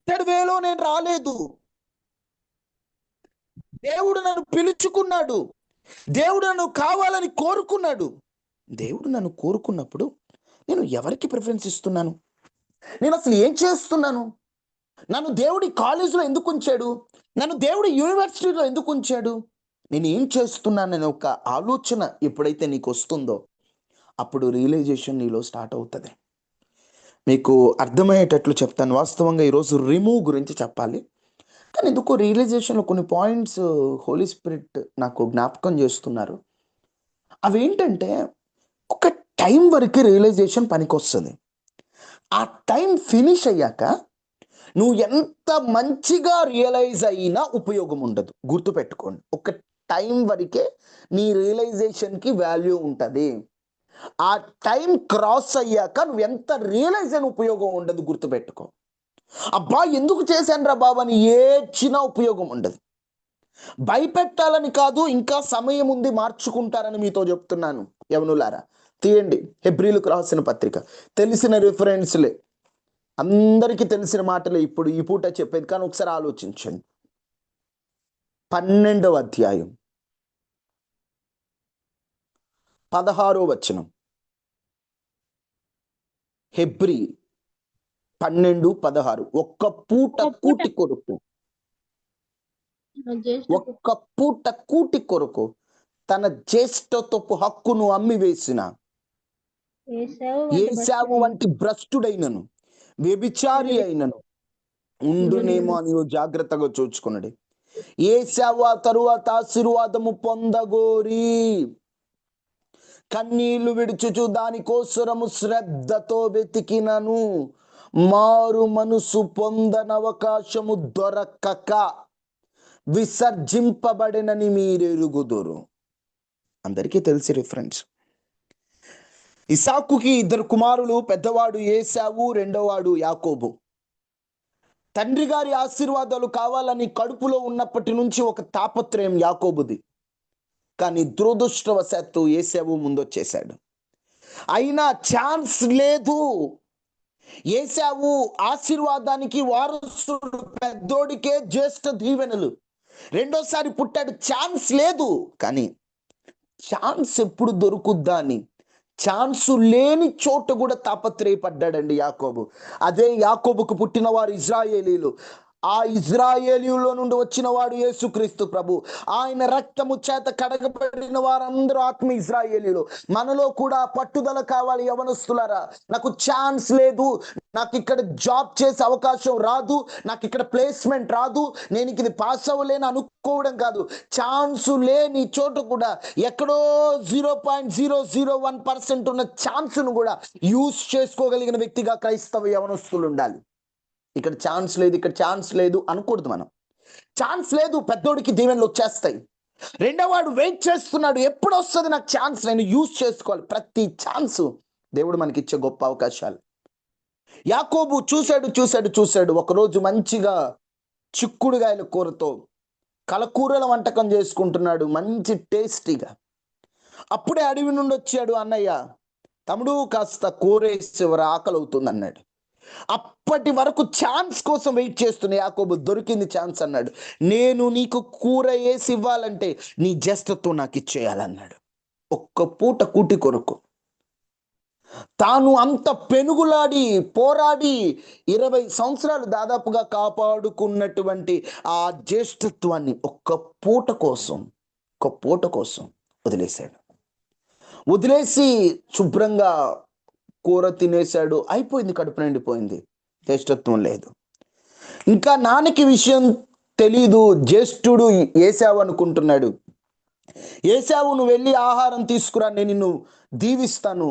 వేలో నేను రాలేదు. దేవుడు నన్ను పిలుచుకున్నాడు. దేవుడు నన్ను కావాలని కోరుకున్నాడు. దేవుడు నన్ను కోరుకున్నప్పుడు నేను ఎవరికి ప్రిఫరెన్స్ ఇస్తున్నాను? నేను అసలు ఏం చేస్తున్నాను? నన్ను దేవుడి కాలేజీలో ఎందుకు ఉంచాడు? నన్ను దేవుడి యూనివర్సిటీలో ఎందుకు ఉంచాడు? నేను ఏం చేస్తున్నాననే ఒక ఆలోచన ఎప్పుడైతే నీకు వస్తుందో అప్పుడు రియలైజేషన్ నీలో స్టార్ట్ అవుతుంది. మీకు అర్థమయ్యేటట్లు చెప్తాను. వాస్తవంగా ఈరోజు రిమూవ్ గురించి చెప్పాలి. కానీ ఎందుకో రియలైజేషన్లో కొన్ని పాయింట్స్ హోలీ స్పిరిట్ నాకు జ్ఞాపకం చేస్తున్నారు. అవేంటంటే ఒక టైం వరకు రియలైజేషన్ పనికొస్తుంది. ఆ టైం ఫినిష్ అయ్యాక నువ్వు ఎంత మంచిగా రియలైజ్ అయినా ఉపయోగం ఉండదు. గుర్తుపెట్టుకోండి, ఒక టైం వరకే నీ రియలైజేషన్కి వాల్యూ ఉంటుంది. ఆ టైం క్రాస్ అయ్యాక నువ్వు ఎంత రియలైజ్ అయిన ఉపయోగం ఉండదు. గుర్తుపెట్టుకో. అబ్బా ఎందుకు చేశాను రా బాబు అని ఏడ్చినా ఉపయోగం ఉండదు. భయపెట్టాలని కాదు, ఇంకా సమయం ఉంది మార్చుకుంటారని మీతో చెప్తున్నాను. యవనులారా తీయండి హెబ్రీలకు రాసిన పత్రిక. తెలిసిన రిఫరెన్స్లే, అందరికీ తెలిసిన మాటలే ఇప్పుడు ఈ పూట చెప్పేది. కానీ ఒకసారి ఆలోచించండి. 12వ అధ్యాయం 16వ వచనం. హెబ్రీ 12:16. ఒక్క పూట కూటి కొరకు, ఒక్క పూట కూటి కొరకు తన జ్యేష్ఠత్వపు హక్కును అమ్మివేసిన ఏశావు వంటి భ్రష్టుడైనను వ్యభిచారి అయినను ఉండునేమో అని జాగ్రత్తగా చూచుకున్నాడు. ఏశావు ఆ తరువాత ఆశీర్వాదము పొందగోరి కన్నీళ్లు విడుచుచు దానికోసరము శ్రద్ధతో వెతికినను మారు మనసు పొందనవకాశము దొరకక విసర్జింపబడినని మీరెరుగుదురు. అందరికీ తెలిసి రిఫరెన్స్. ఇసాకుకి 2 కుమారులు. పెద్దవాడు ఏశావు, రెండోవాడు యాకోబు. తండ్రి గారి ఆశీర్వాదాలు కావాలని కడుపులో ఉన్నప్పటి నుంచి ఒక తాపత్రయం యాకోబుది. కానీ దురదృష్టవశాత్తు ఏశావు ముందొచ్చేశాడు. అయినా ఛాన్స్ లేదు. ఏశావు ఆశీర్వాదానికి వారసుడు, పెద్దోడికే జ్యేష్ఠ దీవెనలు. రెండోసారి పుట్టాడు, ఛాన్స్ లేదు. కానీ ఛాన్స్ ఎప్పుడు దొరుకుద్దా అని ఛాన్సు లేని చోట కూడా తాపత్రయపడ్డాడండి యాకోబు. అదే యాకోబుకు పుట్టిన వారు ఇజ్రాయేలీలు. ఆ ఇజ్రాయేలీలో నుండి వచ్చిన వాడు యేసుక్రీస్తు ప్రభు. ఆయన రక్తము చేత కడగబడిన వారందరూ ఆత్మ ఇజ్రాయేలీలు. మనలో కూడా పట్టుదల కావాలి. యవనస్తులారా, నాకు ఛాన్స్ లేదు, నాకు ఇక్కడ జాబ్ చేసే అవకాశం రాదు, నాకు ఇక్కడ ప్లేస్మెంట్ రాదు, నేను ఇది పాస్ అవ్వలేను అనుకోవడం కాదు. ఛాన్సు లేని చోట కూడా ఎక్కడో 0.001% ఉన్న ఛాన్స్ను కూడా యూజ్ చేసుకోగలిగిన వ్యక్తిగా క్రైస్తవ యవనస్తులు ఉండాలి. ఇక్కడ ఛాన్స్ లేదు, ఇక్కడ ఛాన్స్ లేదు అనకూడదు. మనం ఛాన్స్ లేదు, పెద్దోడికి దీవెనలు వచ్చేస్తాయి. రెండోవాడు వెయిట్ చేస్తున్నాడు, ఎప్పుడు వస్తుంది నాకు ఛాన్స్, నేను యూజ్ చేసుకోవాలి. ప్రతి ఛాన్స్ దేవుడు మనకిచ్చే గొప్ప అవకాశాలు. యాకోబు చూశాడు. ఒకరోజు మంచిగా చిక్కుడుగాయల కూరతో కలకూరల వంటకం చేసుకుంటున్నాడు, మంచి టేస్టీగా. అప్పుడే అడవి నుండి వచ్చాడు అన్నయ్య, తమ్ముడు కాస్త కూరేసేవరా, ఆకలి అవుతుంది అన్నాడు. అప్పటి వరకు ఛాన్స్ కోసం వెయిట్ చేస్తున్న యాకోబు దొరికింది ఛాన్స్. అన్నాడు, నేను నీకు కూర వేసి ఇవ్వాలంటే నీ జ్యేష్ఠత్వం నాకు ఇచ్చేయాలన్నాడు. ఒక్క పూట కూటి కొరకు తాను అంత పెనుగులాడి పోరాడి 20 సంవత్సరాలు దాదాపుగా కాపాడుకున్నటువంటి ఆ జ్యేష్ఠత్వాన్ని ఒక్క పూట కోసం వదిలేశాడు. వదిలేసి శుభ్రంగా కూర తినేశాడు. అయిపోయింది, కడుపు నిండిపోయింది, జ్యేష్ఠత్వం లేదు. ఇంకా నాన్నకి విషయం తెలీదు. జ్యేష్ఠుడు ఏశావు అనుకుంటున్నాడు. ఏశావు, నువ్వు వెళ్ళి ఆహారం తీసుకురా, నేను నిన్ను దీవిస్తాను,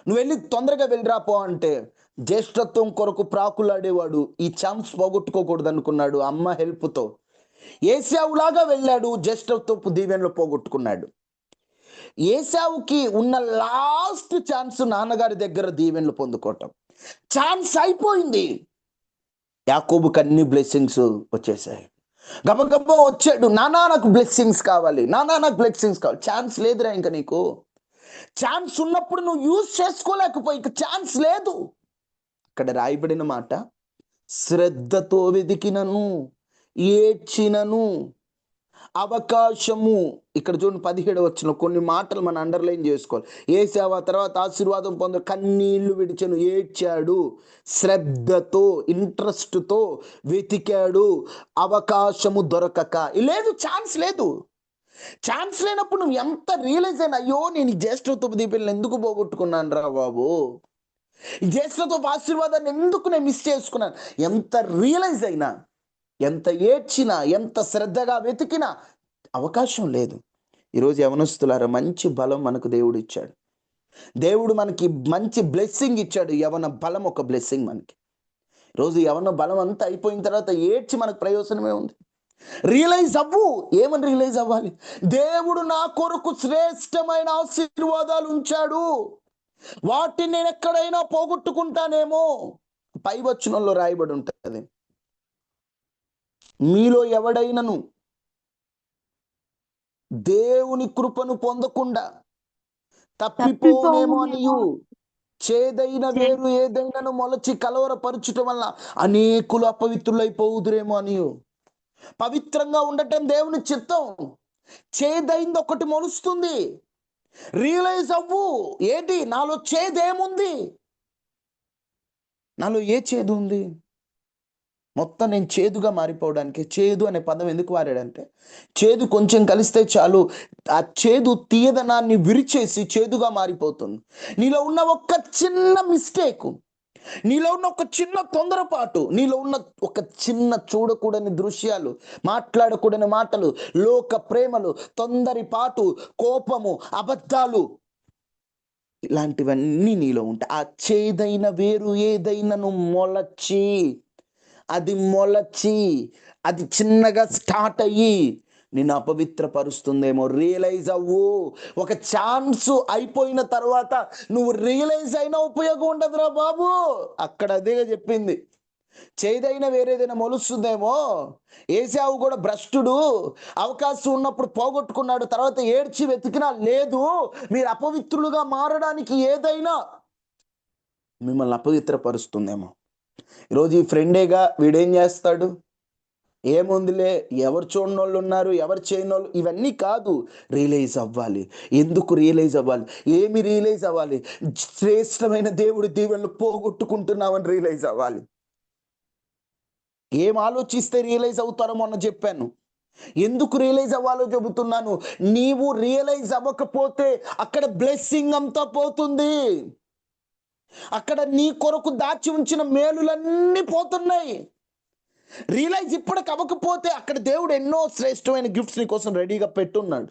నువ్వు వెళ్ళి తొందరగా వెళ్ళిరాపో అంటే జ్యేష్ఠత్వం కొరకు ప్రాకులాడేవాడు ఈ ఛాన్స్ పోగొట్టుకోకూడదు అనుకున్నాడు. అమ్మ హెల్ప్తో ఏశావులాగా వెళ్ళాడు, జ్యేష్ఠత్వపు దీవెనలు పోగొట్టుకున్నాడు. ఏశావుకి ఉన్న లాస్ట్ ఛాన్స్ నాన్నగారి దగ్గర దీవెనలు పొందుకోవటం. ఛాన్స్ అయిపోయింది. యాకోబుకి అన్ని బ్లెస్సింగ్స్ వచ్చేసాయి. గబగబా వచ్చాడు, నానా నాకు బ్లెస్సింగ్స్ కావాలి, ఛాన్స్ లేదురా ఇంకా నీకు. ఛాన్స్ ఉన్నప్పుడు నువ్వు యూజ్ చేసుకోలేకపోయి ఇక ఛాన్స్ లేదు. అక్కడ రాయబడిన మాట, శ్రద్ధతో వెతికినను, ఏడ్చినను అవకాశము. ఇక్కడ చూడండి 17 వచ్చిన కొన్ని మాటలు మనం అండర్లైన్ చేసుకోవాలి. ఏసావు తర్వాత ఆశీర్వాదం పొంద కన్నీళ్లు విడిచెను, ఏడ్చాడు, శ్రద్ధతో ఇంట్రెస్ట్తో వెతికాడు, అవకాశము దొరకక. లేదు, ఛాన్స్ లేదు. ఛాన్స్ లేనప్పుడు నువ్వు ఎంత రియలైజ్ అయినా, అయ్యో నేను ఈ జ్యేష్ఠత్వ దీపాలను ఎందుకు పోగొట్టుకున్నాను రా బాబు, ఈ జ్యేష్ఠత్వ ఆశీర్వాదాన్ని ఎందుకు నేను మిస్ చేసుకున్నాను, ఎంత రియలైజ్ అయినా, ఎంత ఏడ్చినా, ఎంత శ్రద్ధగా వెతికినా అవకాశం లేదు. ఈరోజు యవనస్తులారా, మంచి బలం మనకు దేవుడు ఇచ్చాడు. దేవుడు మనకి మంచి బ్లెస్సింగ్ ఇచ్చాడు. యవన బలం ఒక బ్లెస్సింగ్ మనకి. రోజు యవన బలం అంతా అయిపోయిన తర్వాత ఏడ్చి మనకు ప్రయోజనమే ఉంది. రియలైజ్ అవ్వు. ఏమని రియలైజ్ అవ్వాలి? దేవుడు నా కొరకు శ్రేష్టమైన ఆశీర్వాదాలు ఉంచాడు, వాటిని నేను ఎక్కడైనా పోగొట్టుకుంటానేమో. పై వచనంలో రాయబడి ఉంటుంది, మీలో ఎవడైనను దేవుని కృపను పొందకుండా తప్పిపోనేమో అనియు, చేదైన వేరు ఏదైనాను మొలచి కలవరపరచుట వల్ల అనేకులు అపవిత్రులైపోదురేమో అనియు. పవిత్రంగా ఉండటం దేవుని చిత్తం. చేదైంది ఒకటి మొలుస్తుంది. రియలైజ్ అవ్వు, ఏంటి నాలో చేదేముంది, నాలో ఏ చేదు ఉంది. మొత్తం నేను చేదుగా మారిపోవడానికి, చేదు అనే పదం ఎందుకు వాడాడంటే, చేదు కొంచెం కలిస్తే చాలు ఆ చేదు తీయదనాన్ని విరిచేసి చేదుగా మారిపోతుంది. నీలో ఉన్న ఒక చిన్న మిస్టేక్, నీలో ఉన్న ఒక చిన్న తొందరపాటు, నీలో ఉన్న ఒక చిన్న చూడకూడని దృశ్యాలు, మాట్లాడకూడని మాటలు, లోక ప్రేమలు, తొందరపాటు, కోపము, అబద్ధాలు, ఇలాంటివన్నీ నీలో ఉంటాయి. ఆ చేదైన వేరు ఏదైనాను మొలచి, అది చిన్నగా స్టార్ట్ అయ్యి నిన్ను అపవిత్రపరుస్తుందేమో. రియలైజ్ అవ్వు. ఒక ఛాన్స్ అయిపోయిన తర్వాత నువ్వు రియలైజ్ అయినా ఉపయోగం ఉండదురా బాబు. అక్కడ అదే చెప్పింది, చేదైనా వేరేదైనా మొలుస్తుందేమో. ఏసావు కూడా భ్రష్టుడు, అవకాశం ఉన్నప్పుడు పోగొట్టుకున్నాడు, తర్వాత ఏడ్చి వెతికినా లేదు. మీరు అపవిత్రులుగా మారడానికి ఏదైనా మిమ్మల్ని అపవిత్రపరుస్తుందేమో. ఈరోజు ఈ ఫ్రెండేగా వీడేం చేస్తాడు, ఏముందిలే, ఎవరు చూడని వాళ్ళు ఉన్నారు, ఎవరు చేయని వాళ్ళు, ఇవన్నీ కాదు. రియలైజ్ అవ్వాలి. ఎందుకు రియలైజ్ అవ్వాలి? ఏమి రియలైజ్ అవ్వాలి? శ్రేష్టమైన దేవుడి దీవెనలు పోగొట్టుకుంటున్నామని రియలైజ్ అవ్వాలి. ఏం ఆలోచిస్తే రియలైజ్ అవుతారో మొన్న చెప్పాను. ఎందుకు రియలైజ్ అవ్వాలో చెబుతున్నాను. నీవు రియలైజ్ అవ్వకపోతే అక్కడ బ్లెస్సింగ్ అంతా పోతుంది. అక్కడ నీ కొరకు దాచి ఉంచిన మేలులన్నీ పోతున్నాయి. రియలైజ్ ఇప్పటికి అవ్వకపోతే అక్కడ దేవుడు ఎన్నో శ్రేష్టమైన గిఫ్ట్స్ నీ కోసం రెడీగా పెట్టున్నాడు.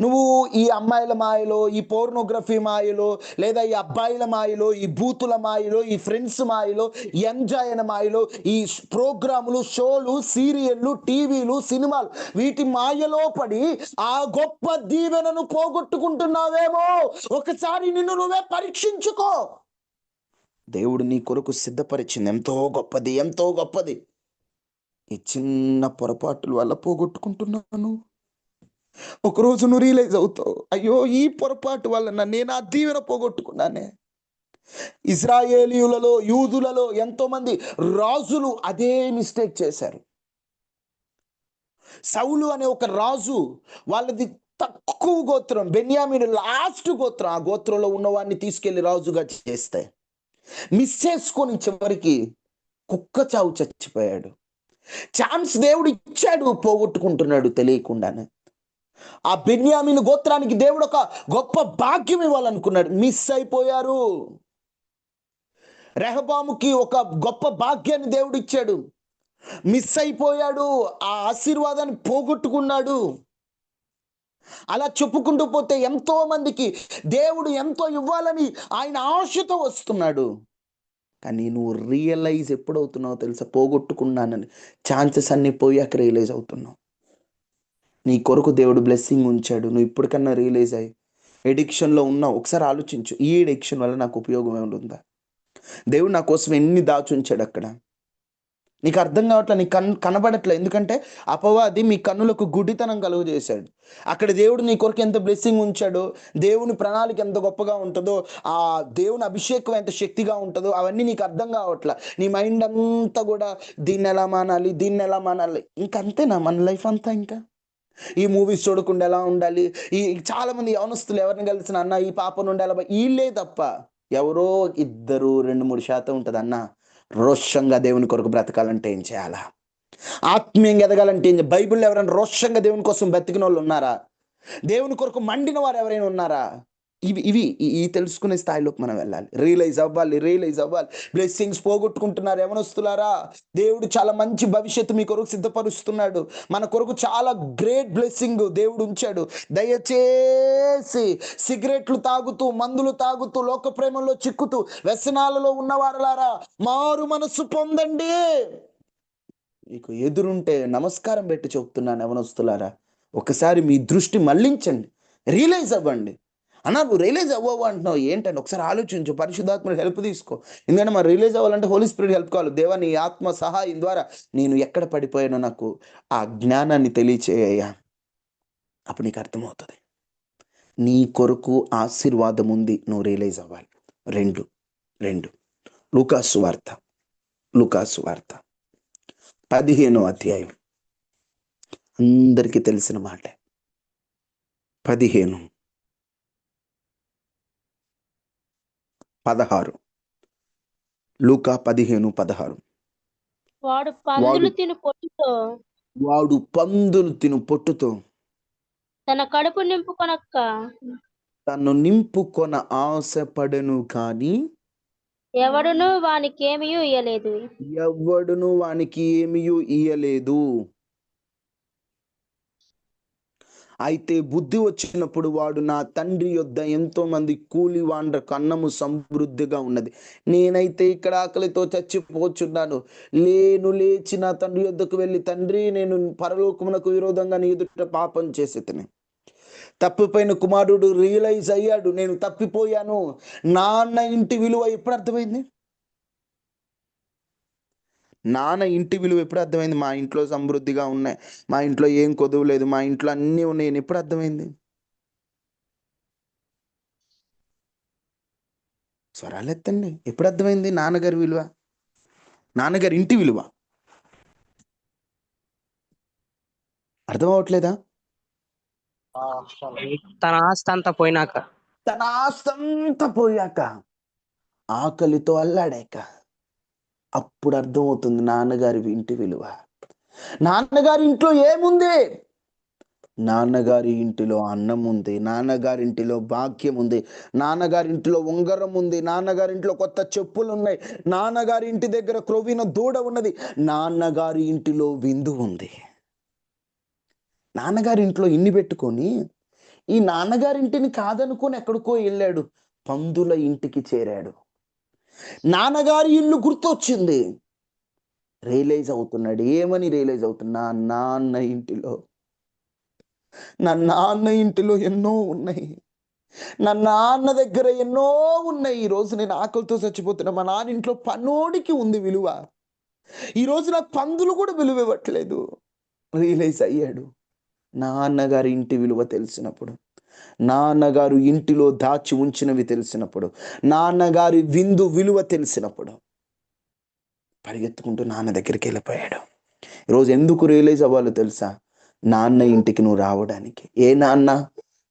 నువ్వు ఈ అమ్మాయిల మాయలో, ఈ పోర్నోగ్రఫీ మాయలో, లేదా ఈ అబ్బాయిల మాయలో, ఈ బూతుల మాయలో, ఈ ఫ్రెండ్స్ మాయలో, ఎంజాయ్ అయిన మాయలో, ఈ ప్రోగ్రాములు, షోలు, సీరియళ్ళు, టీవీలు, సినిమాలు, వీటి మాయలో పడి ఆ గొప్ప దీవెనను పోగొట్టుకుంటున్నావేమో. ఒకసారి నిన్ను నువ్వే పరీక్షించుకో. దేవుడు నీ కొరకు సిద్ధపరిచింది ఎంతో గొప్పది, ఎంతో గొప్పది. ఈ చిన్న పొరపాటుల వల్ల పోగొట్టుకుంటున్నాను. ఒకరోజు నువ్వు రియలైజ్ అవుతావు, అయ్యో ఈ పొరపాటు వల్ల నేను ఆ దీవెన పోగొట్టుకున్నానే. ఇజ్రాయేలీయులలో, యూదులలో ఎంతో మంది రాజులు అదే మిస్టేక్ చేశారు. సౌలు అనే ఒక రాజు, వాళ్ళది తక్కువ గోత్రం, బెన్యామీను లాస్ట్ గోత్రం. ఆ గోత్రంలో ఉన్నవాడిని తీసుకెళ్లి రాజుగా చేస్తే మిస్ చేసుకొని చివరికి కుక్క చావు చచ్చిపోయాడు. ఛాన్స్ దేవుడు ఇచ్చాడు, పోగొట్టుకుంటున్నాడు తెలియకుండానే. ఆ బెన్యామీను గోత్రానికి దేవుడు ఒక గొప్ప భాగ్యం ఇవ్వాలనుకున్నాడు, మిస్ అయిపోయారు. రెహబాముకి ఒక గొప్ప భాగ్యాన్ని దేవుడు ఇచ్చాడు, మిస్ అయిపోయాడు. ఆ ఆశీర్వాదాన్ని పోగొట్టుకున్నాడు. అలా చెప్పుకుంటూ పోతే ఎంతో మందికి దేవుడు ఎంతో ఇవ్వాలని ఆయన ఆశతో వస్తున్నాడు. కానీ నువ్వు రియలైజ్ ఎప్పుడవుతున్నావు తెలుసా? పోగొట్టుకున్నానని. ఛాన్సెస్ అన్నీ పోయాక రియలైజ్ అవుతున్నావు. నీ కొరకు దేవుడు బ్లెస్సింగ్ ఉంచాడు, నువ్వు ఇప్పటికన్నా రియలైజ్ అయ్యి. ఎడిక్షన్లో ఉన్నావు, ఒకసారి ఆలోచించు, ఈ ఎడిక్షన్ వల్ల నాకు ఉపయోగం ఏముంటుందా? దేవుడు నా కోసం ఎన్ని దాచుంచాడు అక్కడ. నీకు అర్థం కావట్లే, నీకు కనబడట్లే. ఎందుకంటే అపవాది మీ కన్నులకు గుడ్డితనం కలుగు చేశాడు. అక్కడ దేవుడు నీ కొరకు ఎంత బ్లెస్సింగ్ ఉంచాడో, దేవుని ప్రణాళిక ఎంత గొప్పగా ఉంటుందో, ఆ దేవుని అభిషేకం ఎంత శక్తిగా ఉంటుందో అవన్నీ నీకు అర్థం కావట్లే. నీ మైండ్ అంతా కూడా దీన్ని ఎలా మానాలి, దీన్ని ఎలా మానాలి. ఇంకంతేనా మన లైఫ్ అంతా? ఇంకా ఈ మూవీస్ చూడకుండా ఎలా ఉండాలి, ఈ చాలా మంది యవనస్తులు ఎవరిని కలిసిన అన్న ఈ పాప నుండి ఎలా వీళ్ళే తప్ప ఎవరో 2-3% ఉంటుంది అన్న. రోషంగా దేవుని కొరకు బ్రతకాలంటే ఏం చేయాలా? ఆత్మీయంగా ఎదగాలంటే ఏం బైబిల్లో ఎవరైనా రోషంగా దేవుని కోసం బ్రతికిన వాళ్ళు ఉన్నారా? దేవుని కొరకు మండిన వారు ఎవరైనా ఉన్నారా? ఇవి తెలుసుకునే స్థాయిలోకి మనం వెళ్ళాలి. రియలైజ్ అవ్వాలి. బ్లెస్సింగ్స్ పోగొట్టుకుంటున్నారు యవనస్తులారా. దేవుడు చాలా మంచి భవిష్యత్తు మీ కొరకు సిద్ధపరుస్తున్నాడు. మన కొరకు చాలా గ్రేట్ బ్లెస్సింగ్ దేవుడు ఉంచాడు. దయచేసి సిగరెట్లు తాగుతూ, మందులు తాగుతూ, లోక ప్రేమలో చిక్కుతూ, వ్యసనాలలో ఉన్నవారులారా, మారు మనసు పొందండి. మీకు ఎదురుంటే నమస్కారం పెట్టి చెప్తున్నాను యవనస్తులారా, ఒకసారి మీ దృష్టి మళ్లించండి, రియలైజ్ అవ్వండి. అన్నా నువ్వు రియలైజ్ అవ్వవు అంటున్నావు ఏంటంటే ఒకసారి ఆలోచించు, పరిశుద్ధాత్మ హెల్ప్ తీసుకో. ఎందుకంటే మరి రియలైజ్ అవ్వాలంటే హోలీ స్పిరిట్ హెల్ప్ కావాలి. దేవా నీ ఆత్మ సహాయం ద్వారా నేను ఎక్కడ పడిపోయానో నాకు ఆ జ్ఞానాన్ని తెలియచేయ్యా. అప్పుడు నీకు అర్థమవుతుంది నీ కొరకు ఆశీర్వాదం ఉంది, నువ్వు రియలైజ్ అవ్వాలి. రెండు లూకాసు వార్త 15వ అధ్యాయం, అందరికీ తెలిసిన మాట. 15:16 లూకా 15:16. వాడు పందులు తిను పొట్టుతో తన కడుపు నింపుకొనక్క తను నింపుకొన ఆశపడను కానీ ఎవడును వానికి ఏమీ ఇయ్యలేదు. అయితే బుద్ధి వచ్చినప్పుడు వాడు నా తండ్రి యొద్ద ఎంతో మంది కూలివాండ్రకు అన్నము సమృద్ధిగా ఉన్నది, నేనైతే ఇక్కడ ఆకలితో చచ్చిపోచున్నాను. లేచి నా తండ్రి యొద్దకు వెళ్ళి, తండ్రి నేను పరలోకమునకు విరోధంగా నీ ఎదుట పాపం చేసేతని. తప్పిపోయిన కుమారుడు రియలైజ్ అయ్యాడు, నేను తప్పిపోయాను. నాన్న ఇంటి విలువ ఎప్పుడు అర్థమైంది? నాన్న ఇంటి విలువ ఎప్పుడు అర్థమైంది? మా ఇంట్లో సమృద్ధిగా ఉన్నాయి, మా ఇంట్లో ఏం కొదువు లేదు, మా ఇంట్లో అన్నీ ఉన్నాయి ఎప్పుడు అర్థమైంది? స్వరాలు ఎత్తండి. ఎప్పుడు అర్థమైంది నాన్నగారి విలువ, నాన్నగారి ఇంటి విలువ? అర్థం అవ్వట్లేదా? తన ఆస్తి అంతా పోయాక ఆకలితో అల్లాడాక అప్పుడు అర్థమవుతుంది నాన్నగారి ఇంటి విలువ. నాన్నగారి ఇంట్లో ఏముంది? నాన్నగారి ఇంటిలో అన్నం ఉంది, నాన్నగారింటిలో భాగ్యం ఉంది, నాన్నగారింటిలో ఉంగరం ఉంది, నాన్నగారింట్లో కొత్త చెప్పులు ఉన్నాయి, నాన్నగారి ఇంటి దగ్గర క్రొవ్విన దూడ ఉన్నది, నాన్నగారి ఇంటిలో విందు ఉంది. నాన్నగారి ఇంట్లో ఇన్ని పెట్టుకొని ఈ నాన్నగారింటిని కాదనుకొని ఎక్కడికో వెళ్ళాడు, పందుల ఇంటికి చేరాడు. నాన్నగారి ఇల్లు గుర్తొచ్చింది, రియలైజ్ అవుతున్నాడు. ఏమని రియలైజ్ అవుతున్నా? నా నాన్న ఇంటిలో ఎన్నో ఉన్నాయి, నా నాన్న దగ్గర ఎన్నో ఉన్నాయి. ఈరోజు నేను ఆకలితో చచ్చిపోతున్నా, మా నాన్న ఇంట్లో పనోడికి ఉంది విలువ. ఈరోజు నాకు పందులు కూడా విలువ ఇవ్వట్లేదు. రియలైజ్ అయ్యాడు. నాన్నగారి ఇంటి విలువ తెలిసినప్పుడు, నాన్నగారు ఇంటిలో దాచి ఉంచినవి తెలిసినప్పుడు, నాన్నగారి విందు విలువ తెలిసినప్పుడు పరిగెత్తుకుంటూ నాన్న దగ్గరికి వెళ్ళిపోయాడు. ఈరోజు ఎందుకు రియలైజ్ అవ్వాలో తెలుసా? నాన్న ఇంటికి నువ్వు రావడానికి. ఏ నాన్న?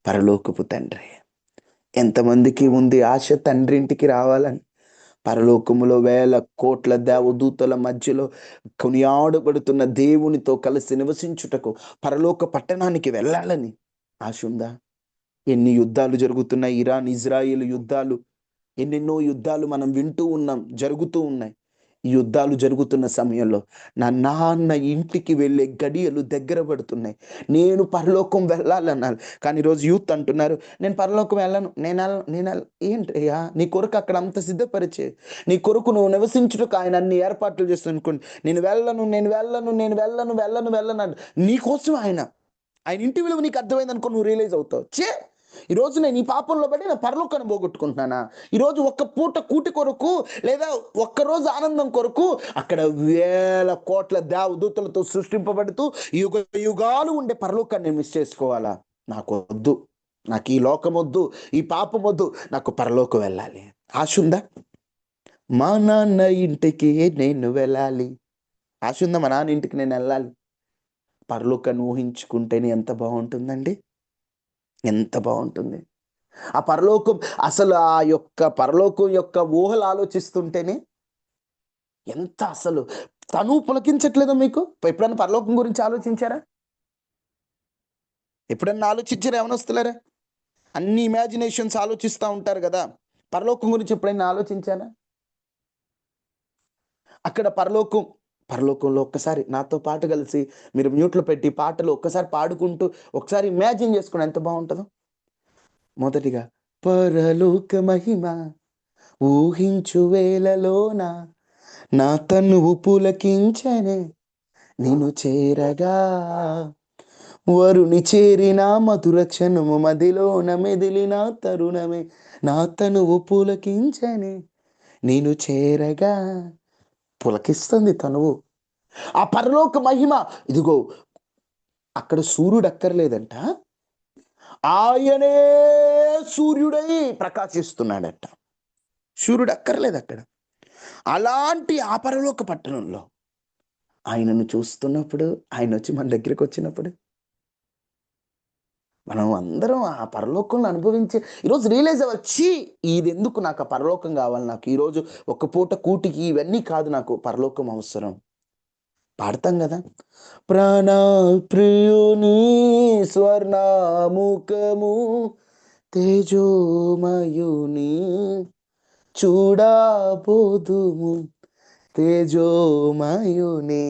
పరలోకపు తండ్రి. ఎంతమందికి ఉంది ఆశ తండ్రి ఇంటికి రావాలని? పరలోకములో వేల కోట్ల దేవదూతల మధ్యలో కొనియాడబడుతున్న దేవునితో కలిసి నివసించుటకు పరలోక పట్టణానికి వెళ్ళాలని ఆశ ఉందా? ఎన్ని యుద్ధాలు జరుగుతున్నాయి, ఇరాన్ ఇజ్రాయిల్ యుద్ధాలు, ఎన్నెన్నో యుద్ధాలు మనం వింటూ ఉన్నాం, జరుగుతూ ఉన్నాయి. ఈ యుద్ధాలు జరుగుతున్న సమయంలో నా నాన్న ఇంటికి వెళ్ళే గడియలు దగ్గర పడుతున్నాయి. నేను పరలోకం వెళ్ళాలన్నారు. కానీ ఈరోజు యూత్ అంటున్నారు, నేను పరలోకం వెళ్ళను, నేను ఏంటయ్యా నీ కొరకు అక్కడ అంత సిద్ధపరిచే, నీ కొరకు నువ్వు నివసించుటకు ఆయన అన్ని ఏర్పాట్లు చేస్తాను అనుకోండి. నేను వెళ్ళను అంటే నీకోసం ఆయన ఇంటి విలువ నీకు అర్థమైంది అనుకో, నువ్వు రియలైజ్ అవుతావు. ఈరోజు నేను ఈ పాపంలో పడి నా పరలోకాన్ని పోగొట్టుకుంటున్నానా? ఈరోజు ఒక్క పూట కూటి కొరకు లేదా ఒక్కరోజు ఆనందం కొరకు అక్కడ వేల కోట్ల దేవదూతలతో సృష్టింపబడుతూ యుగ యుగాలు ఉండే పరలోకాన్ని నేను మిస్ చేసుకోవాలా? నాకు వద్దు. నాకు ఈ లోకం వద్దు, ఈ పాపం వద్దు, నాకు పరలోకం వెళ్ళాలి. ఆశ ఉందా? మా నాన్న ఇంటికి నేను వెళ్ళాలి. ఆశ ఉందా? మా నాన్న ఇంటికి నేను వెళ్ళాలి. పరలోకాన్ని ఊహించుకుంటేనే ఎంత బాగుంటుందండి, ఎంత బాగుంటుంది. ఆ పరలోకం, అసలు ఆ యొక్క పరలోకం యొక్క ఊహలు ఆలోచిస్తుంటేనే ఎంత అసలు తను పులకించట్లేదా మీకు? ఎప్పుడన్నా పరలోకం గురించి ఆలోచించారా? ఎప్పుడన్నా ఆలోచించారా ఏమనొస్తున్నారా? అన్ని ఇమాజినేషన్స్ ఆలోచిస్తూ ఉంటారు కదా. పరలోకం గురించి ఎప్పుడైనా ఆలోచించారా? అక్కడ పరలోకంలో ఒక్కసారి నాతో పాటు కలిసి మీరు మ్యూట్లో పెట్టి పాటలు ఒక్కసారి పాడుకుంటూ ఒకసారి ఇమాజిన్ చేసుకోండి ఎంత బాగుంటుందో. మొదటిగా పరలోక మహిమ ఊహించు వేళలోన నా తనువు పులకించనే నిన్ను చేరగా, వరుని చేరిన మధుర క్షణము మదిలోన మెదిలిన తరుణమే నా తనువు పులకించనే నేను చేరగా. పులకిస్తుంది తనువు. ఆ పరలోక మహిమ. ఇదిగో అక్కడ సూర్యుడు అక్కర్లేదంట, ఆయనే సూర్యుడై ప్రకాశిస్తున్నాడట. సూర్యుడు అక్కర్లేదు అక్కడ. అలాంటి ఆ పరలోక పట్టణంలో ఆయనను చూస్తున్నప్పుడు, ఆయన వచ్చి మన దగ్గరికి వచ్చినప్పుడు మనం అందరం ఆ పరలోకంలో అనుభవించే ఈరోజు రియలైజ్ అవ్వచ్చు, ఇది ఎందుకు నాకు ఆ పరలోకం కావాలి, నాకు ఈరోజు ఒక పూట కూటికి ఇవన్నీ కాదు, నాకు పరలోకం అవసరం. పాడతాం కదా, ప్రాణ ప్రియుని స్వర్ణముఖము తేజోమయుని చూడబోదుము, తేజోమయుని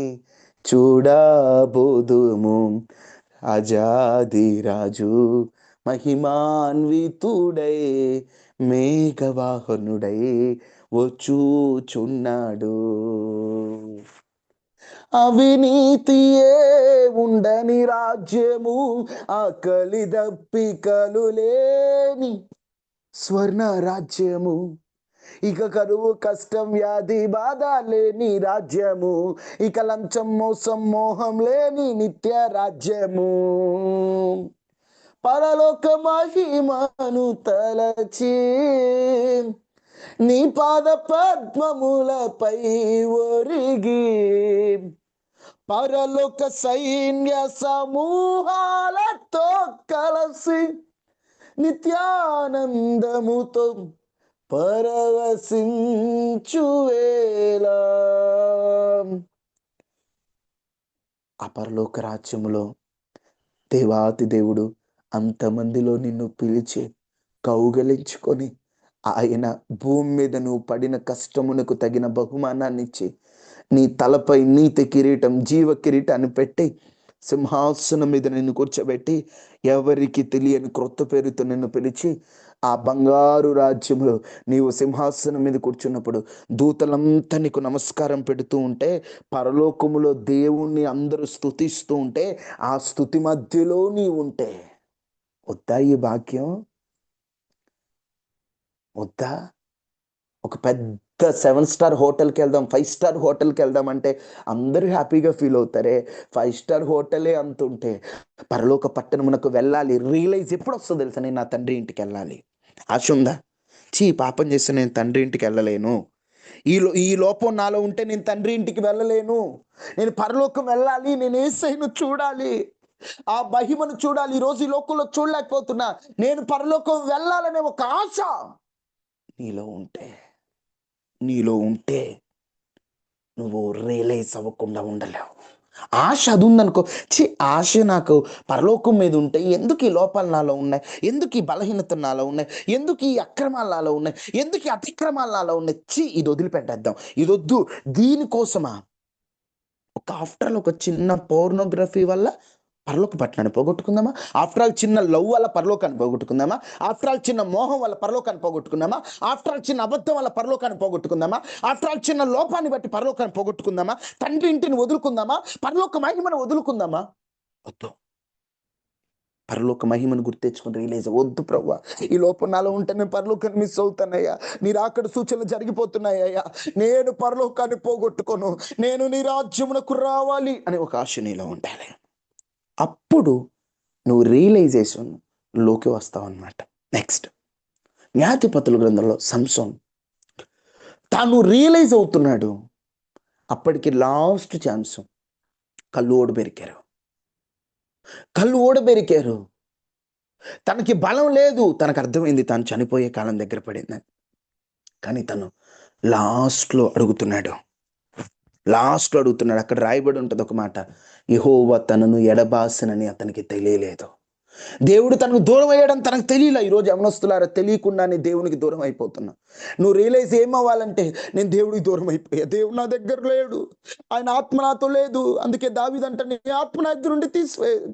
చూడబోదుము, అజాదిరాజు మహిమాన్వితుడై మేఘవాహనుడై వచ్చుచున్నాడు. అవినీతియే ఉండని రాజ్యము, ఆకలి దప్పికలు లేని స్వర్ణ రాజ్యము, ఇక కరువు కష్టం వ్యాధి బాధ లేని రాజ్యము, ఇక లంచం మోసం మోహం లేని నిత్య రాజ్యము. పరలోక మహిమను తలచి నీ పాద పద్మములపై ఒరిగి, పరలోక సైన్య సమూహాలతో కలిసి నిత్యానందముతో పరవశించువేళ ఆ పరలోక రాజ్యములో దేవాతి దేవుడు అంతమందిలో నిన్ను పిలిచి కౌగలించుకొని ఆయన భూమి మీద నువ్వు పడిన కష్టమునకు తగిన బహుమానాన్ని ఇచ్చి నీ తలపై నీతి కిరీటం జీవ కిరీటాన్ని పెట్టి సింహాసనం మీద నిన్ను కూర్చోబెట్టి ఎవరికి తెలియని క్రొత్త పేరుతో నిన్ను పిలిచి ఆ బంగారు రాజ్యంలో నీవు సింహాసనం మీద కూర్చున్నప్పుడు దూతలంతా నీకు నమస్కారం పెడుతూ ఉంటే, పరలోకములో దేవుణ్ణి అందరూ స్తుతిస్తూ ఉంటే, ఆ స్తుతి మధ్యలో నీవు ఉంటే వద్దా ఈ భాగ్యం? వద్దా? ఒక పెద్ద 7 స్టార్ హోటల్కి వెళ్దాం, 5 స్టార్ హోటల్కి వెళ్దాం అంటే అందరూ హ్యాపీగా ఫీల్ అవుతారే. 5 స్టార్ హోటలే అంత ఉంటే పరలోక పట్టణమునకు వెళ్ళాలి రియలైజ్ ఎప్పుడు వస్తుందో తెలుసా, నేను నా తండ్రి ఇంటికి వెళ్ళాలి. ఆశ ఉందా? పాపం చేస్తే నేను తండ్రి ఇంటికి వెళ్ళలేను, ఈ లోపం నాలో ఉంటే నేను తండ్రి ఇంటికి వెళ్ళలేను, నేను పరలోకం వెళ్ళాలి, నేను యేసయ్యను చూడాలి, ఆ మహిమను చూడాలి, ఈరోజు ఈ లోకంలో చూడలేకపోతున్నా, నేను పరలోకం వెళ్ళాలనే ఒక ఆశ నీలో ఉంటే నువ్వు రియలైజ్ అవ్వకుండా ఉండలేవు. ఆశ అది ఉందనుకో, ఆశ నాకు పరలోకం మీద ఉంటే ఎందుకు ఈ లోపాలు నాలో ఉన్నాయి, ఎందుకు ఈ బలహీనత నాలో ఉన్నాయి, ఎందుకు ఈ అక్రమాలు నాలో ఉన్నాయి, ఎందుకు ఈ అతిక్రమాలు నాలో ఉన్నాయి, ఇది వదిలిపెట్టేద్దాం, ఇది వద్దు. దీనికోసమా ఆఫ్టర్ ఆల్ ఒక చిన్న పోర్నోగ్రఫీ వల్ల పరలోక పట్టణాన్ని పోగొట్టుకుందామా? ఆఫ్టర్ ఆల్ చిన్న లవ్ వల్ల పరలోకాన్ని పోగొట్టుకుందామా? ఆఫ్టర్ ఆల్ చిన్న మోహం వల్ల పరలోకాన్ని పోగొట్టుకుందామా? ఆఫ్టర్ ఆల్ చిన్న అబద్ధం వల్ల పరలోకాన్ని పోగొట్టుకుందామా? ఆఫ్టర్ ఆల్ చిన్న లోపాన్ని బట్టి పరలోకాన్ని పోగొట్టుకుందామా? తండ్రి ఇంటిని వదులుకుందామా? పరలోక మహిమను వదులుకుందామా? వద్దు. పరలోక మహిమను గుర్తెచ్చుకుని రియలైజ్ వద్దు ప్రభువా, ఈ లోపల నాలో ఉంటే నేను పరలోకాన్ని మిస్ అవుతానయ్యా, నీ రాకడ సూచనలు జరిగిపోతున్నాయ్యా, నేను పరలోకాన్ని పోగొట్టుకోను, నేను నీ రాజ్యమునకు రావాలి అనే ఒక ఆశ నీలో ఉండాలి. అప్పుడు నువ్వు రియలైజేషన్ లోకి వస్తావు అన్నమాట. నెక్స్ట్, న్యాయాధిపతుల గ్రంథంలో సంసోన్ తాను రియలైజ్ అవుతున్నాడు. అప్పటికి లాస్ట్ ఛాన్స్. కళ్ళు ఓడబెరికారు. తనకి బలం లేదు, తనకు అర్థమైంది తాను చనిపోయే కాలం దగ్గర పడిందని. కానీ తను లాస్ట్లో అడుగుతున్నాడు. అక్కడ రాయబడి ఉంటుంది ఒక మాట, యెహోవా తనను ఎడబాసనని అతనికి తెలియలేదు. దేవుడు తనకు దూరం అయ్యాడని తనకు తెలియలే. ఈరోజు యవనస్తులారా, తెలియకుండానే దేవునికి దూరం అయిపోతున్నా. నువ్వు రియలైజ్ ఏమవ్వాలంటే, నేను దేవుడికి దూరం అయిపోయా, దేవుడు నా దగ్గర లేడు, ఆయన ఆత్మ నాతో లేదు. అందుకే దావీదంటే, నీ ఆత్మ నా దగ్గర నుండి తీసివేయదు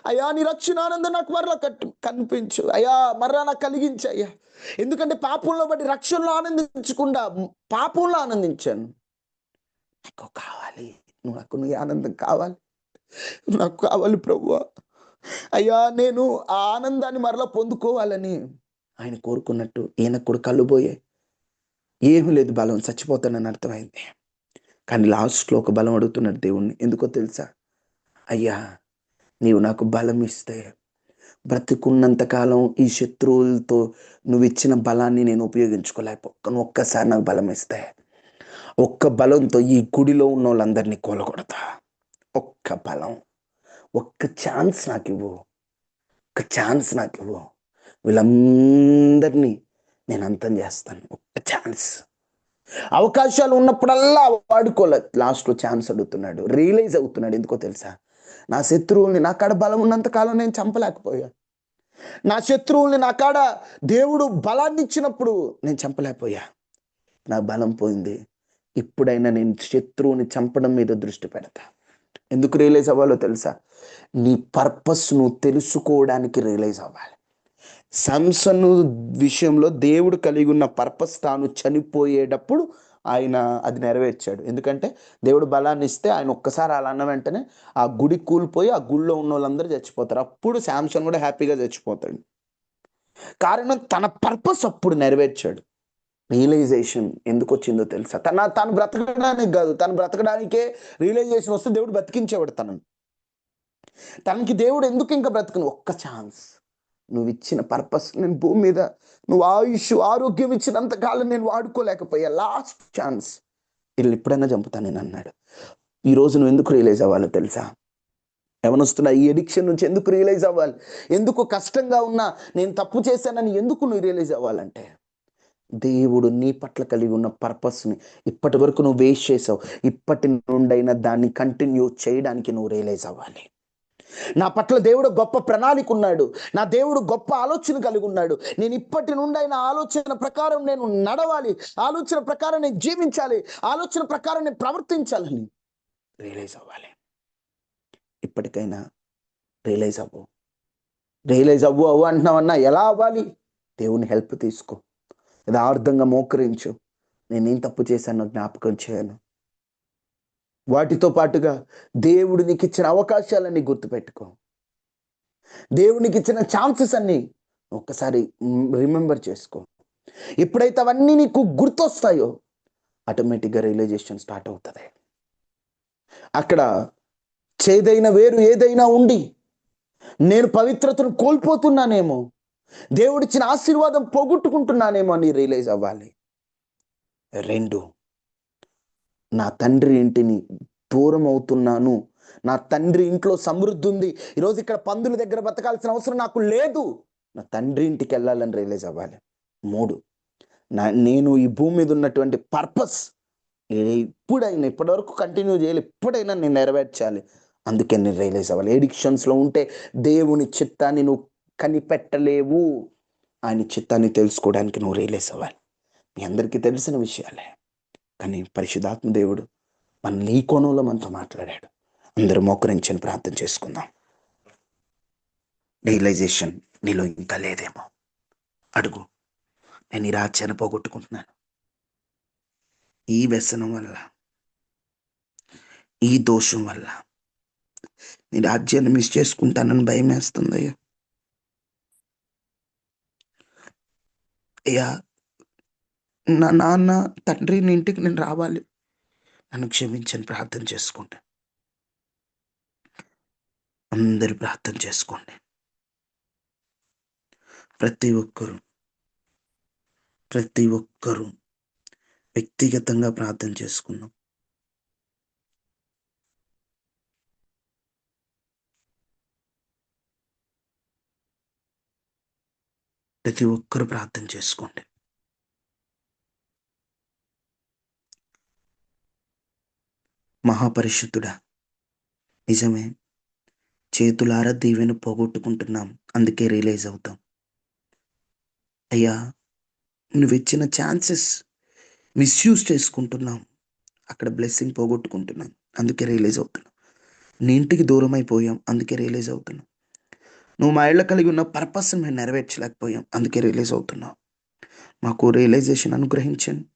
అయ్యా, నీ రక్షణ ఆనందం నాకు మరలా కనిపించు అయ్యా, మరలా నాకు కలిగించు అయ్యా. ఎందుకంటే పాపంలో బట్టి రక్షణలో ఆనందించకుండా పాపంలో ఆనందించాను. నాకు కావాలి, నాకు నీ ఆనందం కావాలి, నాకు కావాలి ప్రభువా. అయ్యా, నేను ఆ ఆనందాన్ని మరలా పొందుకోవాలని ఆయన కోరుకున్నట్టు ఈయనకు కూడా కళ్ళు పోయే, ఏమీ లేదు, బలం, చచ్చిపోతానని అర్థమైంది. కానీ లాస్ట్లో ఒక బలం అడుగుతున్నాడు దేవుణ్ణి. ఎందుకో తెలుసా? అయ్యా, నీవు నాకు బలం ఇస్తే బ్రతికున్నంతకాలం ఈ శత్రువులతో నువ్వు ఇచ్చిన బలాన్ని నేను ఉపయోగించుకోలేకపోతాను. ఒక్కసారి నాకు బలం ఇస్తే, ఒక్క బలంతో ఈ గుడిలో ఉన్న వాళ్ళందరినీ కూలగొడతా. ఒక్క బలం, ఒక్క ఛాన్స్ నాకు ఇవ్వు, వీళ్ళందరినీ నేను అంతం చేస్తాను. ఒక్క ఛాన్స్. అవకాశాలు ఉన్నప్పుడల్లా వాడుకోలేదు. లాస్ట్లో ఛాన్స్ అడుగుతున్నాడు. రియలైజ్ అవుతున్నాడు. ఎందుకో తెలుసా? నా శత్రువుల్ని నా కాడ బలం ఉన్నంత కాలం నేను చంపలేకపోయా. నా శత్రువుల్ని నా కాడ దేవుడు బలాన్ని ఇచ్చినప్పుడు నేను చంపలేకపోయా. నా బలం పోయింది. ఇప్పుడైనా నేను శత్రువుని చంపడం మీద దృష్టి పెడతా. ఎందుకు రియలైజ్ అవ్వాలో తెలుసా? నీ పర్పస్ నువ్వు తెలుసుకోవడానికి రియలైజ్ అవ్వాలి. సంసోను విషయంలో దేవుడు కలిగి ఉన్న పర్పస్ తాను చనిపోయేటప్పుడు ఆయన అది నెరవేర్చాడు. ఎందుకంటే దేవుడు బలాన్ని ఇస్తే ఆయన ఒక్కసారి అలా అన్న వెంటనే ఆ గుడి కూలిపోయి ఆ గుడిలో ఉన్న వాళ్ళందరూ చచ్చిపోతారు. అప్పుడు శాంసన్ కూడా హ్యాపీగా చచ్చిపోతాడు. కారణం తన పర్పస్ అప్పుడు నెరవేర్చాడు. రియలైజేషన్ ఎందుకు వచ్చిందో తెలుసా? తను బ్రతకడానికి కాదు, తను బ్రతకడానికే రియలైజేషన్ వస్తే దేవుడు బ్రతికించేవాడు తనకి దేవుడు ఎందుకు ఇంకా బ్రతకను? ఒక్క ఛాన్స్, నువ్వు ఇచ్చిన పర్పస్, నేను భూమి మీద నువ్వు ఆయుష్ ఆరోగ్యం ఇచ్చినంత కాలం నేను వాడుకోలేకపోయా, లాస్ట్ ఛాన్స్, వీళ్ళు ఎప్పుడైనా చంపుతాను నేను అన్నాడు. ఈరోజు నువ్వు ఎందుకు రియలైజ్ అవ్వాలో తెలుసా? ఏమనొస్తున్నా ఈ ఎడిక్షన్ నుంచి ఎందుకు రియలైజ్ అవ్వాలి? ఎందుకు కష్టంగా ఉన్నా నేను తప్పు చేశానని ఎందుకు నువ్వు రియలైజ్ అవ్వాలంటే, దేవుడు నీ పట్ల కలిగి ఉన్న పర్పస్ని ఇప్పటి వరకు నువ్వు వేస్ట్ చేసావు, ఇప్పటి నుండైనా దాన్ని కంటిన్యూ చేయడానికి నువ్వు రియలైజ్ అవ్వాలి. నా పట్ల దేవుడు గొప్ప ప్రణాళిక ఉన్నాడు, నా దేవుడు గొప్ప ఆలోచన కలిగి ఉన్నాడు, నేను ఇప్పటి నుండైనా ఆలోచన ప్రకారం నేను నడవాలి, ఆలోచన ప్రకారం నేను జీవించాలి, ఆలోచన ప్రకారం నేను ప్రవర్తించాలని రియలైజ్ అవ్వాలి. ఇప్పటికైనా రియలైజ్ అవ్వు అంటున్నావన్నా ఎలా అవ్వాలి? దేవుని హెల్ప్ తీసుకో, యథార్థంగా మోకరించు. నేనేం తప్పు చేశానో జ్ఞాపకం చేయను. వాటితో పాటుగా దేవుడు నీకు ఇచ్చిన అవకాశాలన్నీ గుర్తుపెట్టుకో. దేవునికి ఇచ్చిన ఛాన్సెస్ అన్ని ఒక్కసారి రిమెంబర్ చేసుకో. ఎప్పుడైతే అవన్నీ నీకు గుర్తొస్తాయో ఆటోమేటిక్గా రియలైజేషన్ స్టార్ట్ అవుతుంది. అక్కడ చేదైన వేరు ఏదైనా ఉండి నేను పవిత్రతను కోల్పోతున్నానేమో, దేవుడిచ్చిన ఆశీర్వాదం పోగొట్టుకుంటున్నానేమో అని రియలైజ్ అవ్వాలి. 2, నా తండ్రి ఇంటిని దూరం అవుతున్నాను, నా తండ్రి ఇంట్లో సమృద్ధి ఉంది, ఈరోజు ఇక్కడ పందుల దగ్గర బతకాల్సిన అవసరం నాకు లేదు, నా తండ్రి ఇంటికి వెళ్ళాలని రియలైజ్ అవ్వాలి. 3, నేను ఈ భూమి మీద ఉన్నటువంటి పర్పస్ ఇప్పుడైనా, ఇప్పటివరకు కంటిన్యూ చేయాలి, ఎప్పుడైనా నేను నెరవేర్చాలి, అందుకే నేను రియలైజ్ అవ్వాలి. ఎడిక్షన్స్లో ఉంటే దేవుని చిత్తాన్ని నువ్వు కనిపెట్టలేవు, ఆయన చిత్తాన్ని తెలుసుకోవడానికి నువ్వు రియలైజ్ అవ్వాలి. మీ అందరికీ తెలిసిన విషయాలే, కానీ పరిశుద్ధాత్మ దేవుడు మన ఈ కోణంలో మనతో మాట్లాడాడు. అందరూ మోకరించని ప్రార్థన చేసుకుందాం. రియలైజేషన్ నీలో ఇంకా లేదేమో అడుగు. నేను ఈ రాజ్యాన్ని పోగొట్టుకుంటున్నాను, ఈ వ్యసనం వల్ల, ఈ దోషం వల్ల నీ రాజ్యాన్ని మిస్ చేసుకుంటానని భయం వేస్తుందయ్యా. అయ్యా, నా నాన్న, తండ్రి, నీ ఇంటికి నేను రావాలి, నన్ను క్షమించని ప్రార్థన చేసుకోండి. అందరు ప్రార్థన చేసుకోండి. ప్రతి ఒక్కరూ వ్యక్తిగతంగా ప్రార్థన చేసుకున్నాం. ప్రతి ఒక్కరూ ప్రార్థన చేసుకోండి. మహాపరిశుద్ధుడా, నిజమే, చేతులారా దీవెన పోగొట్టుకుంటున్నాం, అందుకే రియలైజ్ అవుతాం. అయ్యా, నువ్వు ఇచ్చిన ఛాన్సెస్ మిస్యూజ్ చేసుకుంటున్నాం, అక్కడ బ్లెస్సింగ్ పోగొట్టుకుంటున్నాం, అందుకే రియలైజ్ అవుతున్నాం. నీ ఇంటికి దూరం అయిపోయాం, అందుకే రియలైజ్ అవుతున్నాం. నువ్వు మా ఇళ్ళ కలిగి ఉన్న పర్పస్ని మేము నెరవేర్చలేకపోయాం, అందుకే రియలైజ్ అవుతున్నాం. మాకు రియలైజేషన్ అనుగ్రహించండి.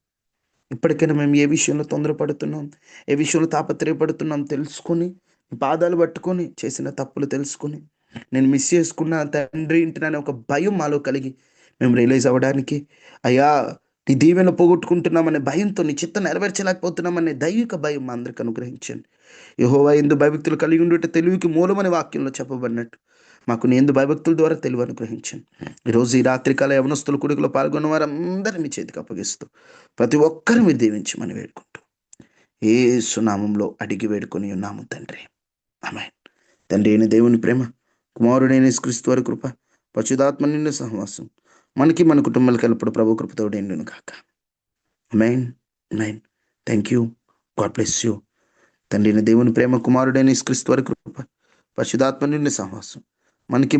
ఇప్పటికైనా మేము ఏ విషయంలో తొందరపడుతున్నాం, ఏ విషయంలో తాపత్రయపడుతున్నాం తెలుసుకొని, పాదాలు పట్టుకొని, చేసిన తప్పులు తెలుసుకొని, నేను మిస్ చేసుకున్న తండ్రి ఇంటిననే ఒక భయం మాలో కలిగి మేము రియలైజ్ అవ్వడానికి, అయ్యా, నీ దీవెన పోగొట్టుకుంటున్నామనే భయంతో నీ చిత్తం నెరవేర్చలేకపోతున్నామనే దైవిక భయం మా అందరికి అనుగ్రహించండి. యెహోవా యందు భయభక్తులు కలిగి ఉండుట తెలివికి మూలమని వాక్యంలో చెప్పబడినట్టు మాకు నీ యందు భయభక్తుల ద్వారా తెలివి అనుగ్రహించండి. ఈరోజు ఈ రాత్రికాల యవనస్తుల కూడికలో పాల్గొన్న వారందరినీ మీ చేతికి అప్పగిస్తూ ప్రతి ఒక్కరిని మీరు దీవించమని వేడుకుంటూ యేసు నామములో అడిగి వేడుకొని ఉన్నాము తండ్రి, ఆమేన్. తండ్రి అయిన దేవుని ప్రేమ, కుమారుడైన యేసుక్రీస్తు వారి కృప, పరిశుద్ధాత్మ నిండు సహవాసం మనకి మన కుటుంబాలకు ఎల్లప్పుడు ప్రభు కృపతోడు ఎండును గాక. Amen, amen. Thank you. God bless you. తండ్రి అయిన దేవుని ప్రేమ, కుమారుడైన యేసుక్రీస్తు వారి కృప, పరిశుద్ధాత్మ నిండు సహవాసం మనకి